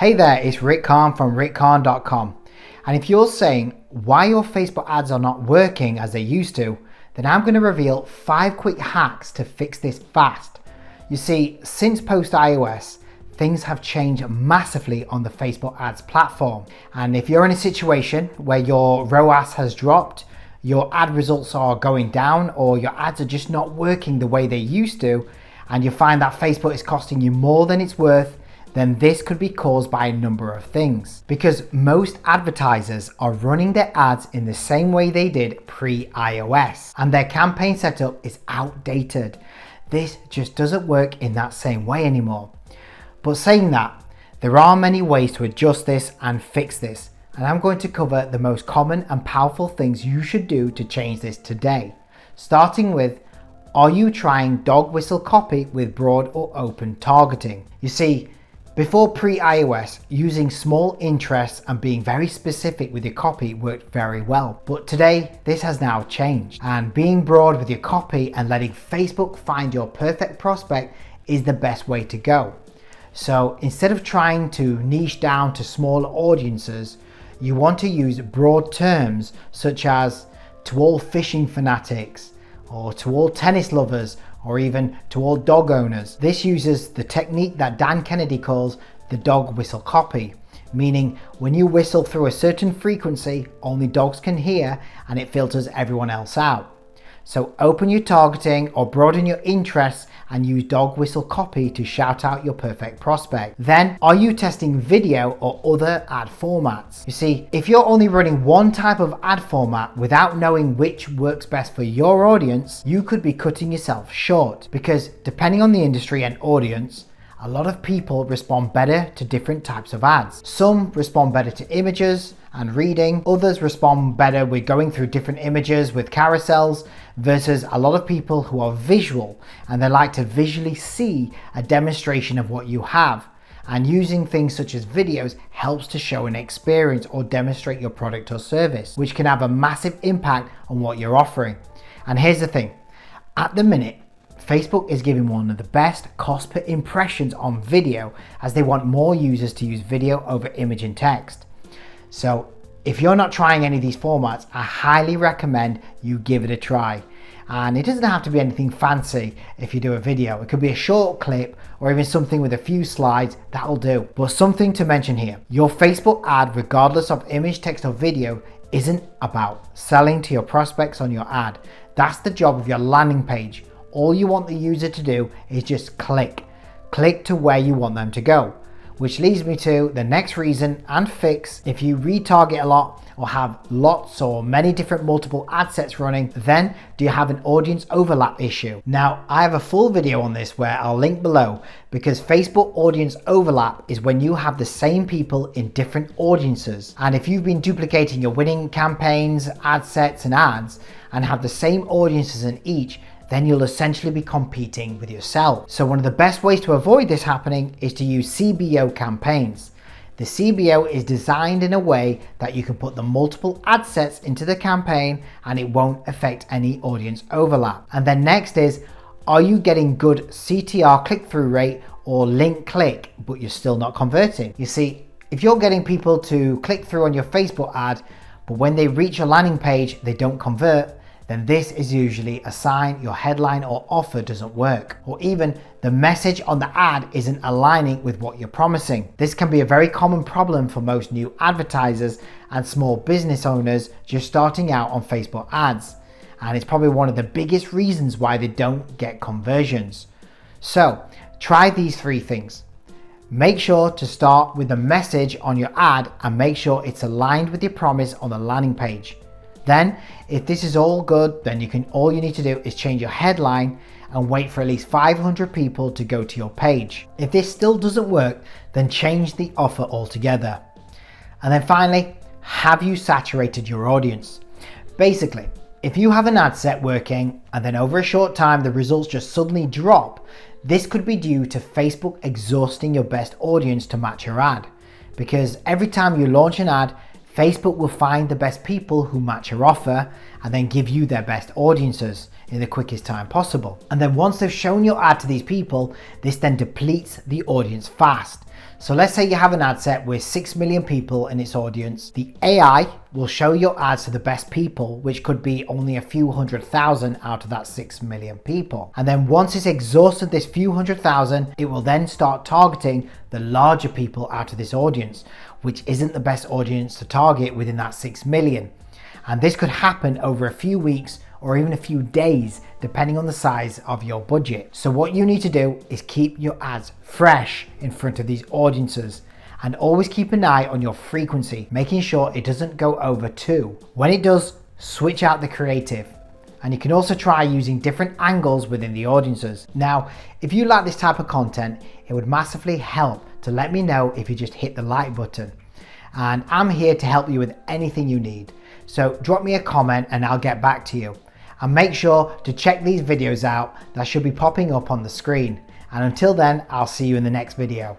Hey there, it's Rick Khan from rickkhan.com. And if you're saying why your Facebook ads are not working as they used to, then I'm going to reveal 5 quick hacks to fix this fast. You see, since post iOS, things have changed massively on the Facebook ads platform. And if you're in a situation where your ROAS has dropped, your ad results are going down, or your ads are just not working the way they used to, and you find that Facebook is costing you more than it's worth, then this could be caused by a number of things. Because most advertisers are running their ads in the same way they did pre-iOS, and their campaign setup is outdated. This just doesn't work in that same way anymore. But saying that, there are many ways to adjust this and fix this, and I'm going to cover the most common and powerful things you should do to change this today. Starting with, are you trying dog whistle copy with broad or open targeting? You see, before pre-iOS, using small interests and being very specific with your copy worked very well. But today, this has now changed. And being broad with your copy and letting Facebook find your perfect prospect is the best way to go. So instead of trying to niche down to smaller audiences, you want to use broad terms such as to all fishing fanatics, or to all tennis lovers, or even to all dog owners. This uses the technique that Dan Kennedy calls the dog whistle copy, meaning when you whistle through a certain frequency, only dogs can hear and it filters everyone else out. So open your targeting or broaden your interests and use dog whistle copy to shout out your perfect prospect. Then, are you testing video or other ad formats? You see, if you're only running one type of ad format without knowing which works best for your audience, you could be cutting yourself short, because depending on the industry and audience, a lot of people respond better to different types of ads. Some respond better to images and reading, others respond better with going through different images with carousels, versus a lot of people who are visual and they like to visually see a demonstration of what you have. And using things such as videos helps to show an experience or demonstrate your product or service, which can have a massive impact on what you're offering. And here's the thing, at the minute, Facebook is giving one of the best cost per impressions on video, as they want more users to use video over image and text. So if you're not trying any of these formats, I highly recommend you give it a try. And it doesn't have to be anything fancy if you do a video. It could be a short clip or even something with a few slides, that'll do. But something to mention here, your Facebook ad, regardless of image, text or video, isn't about selling to your prospects on your ad. That's the job of your landing page. All you want the user to do is just click to where you want them to go. Which leads me to the next reason and fix. If you retarget a lot or have lots or many different multiple ad sets running, then do you have an audience overlap issue? Now, I have a full video on this where I'll link below, because Facebook audience overlap is when you have the same people in different audiences. And if you've been duplicating your winning campaigns, ad sets and ads and have the same audiences in each, then you'll essentially be competing with yourself. So one of the best ways to avoid this happening is to use CBO campaigns. The CBO is designed in a way that you can put the multiple ad sets into the campaign and it won't affect any audience overlap. And then next is, are you getting good CTR click-through rate or link click, but you're still not converting? You see, if you're getting people to click through on your Facebook ad, but when they reach your landing page, they don't convert, then this is usually a sign your headline or offer doesn't work, or even the message on the ad isn't aligning with what you're promising. This can be a very common problem for most new advertisers and small business owners just starting out on Facebook ads, and it's probably one of the biggest reasons why they don't get conversions. So try these 3 things. Make sure to start with the message on your ad and make sure it's aligned with your promise on the landing page. Then, if this is all good, then all you need to do is change your headline and wait for at least 500 people to go to your page. If this still doesn't work, then change the offer altogether. And then finally, have you saturated your audience? Basically, if you have an ad set working and then over a short time the results just suddenly drop, this could be due to Facebook exhausting your best audience to match your ad. Because every time you launch an ad, Facebook will find the best people who match your offer, and then give you their best audiences in the quickest time possible. And then once they've shown your ad to these people, this then depletes the audience fast. So let's say you have an ad set with 6 million people in its audience. The AI will show your ads to the best people, which could be only a few 100,000 out of that 6 million people. And then once it's exhausted this few 100,000, it will then start targeting the larger people out of this audience, which isn't the best audience to target within that 6 million. And this could happen over a few weeks or even a few days, depending on the size of your budget. So what you need to do is keep your ads fresh in front of these audiences, and always keep an eye on your frequency, making sure it doesn't go over 2. When it does, switch out the creative. And you can also try using different angles within the audiences. Now, if you like this type of content, it would massively help to let me know if you just hit the like button. And I'm here to help you with anything you need. So drop me a comment and I'll get back to you. And make sure to check these videos out that should be popping up on the screen. And until then, I'll see you in the next video.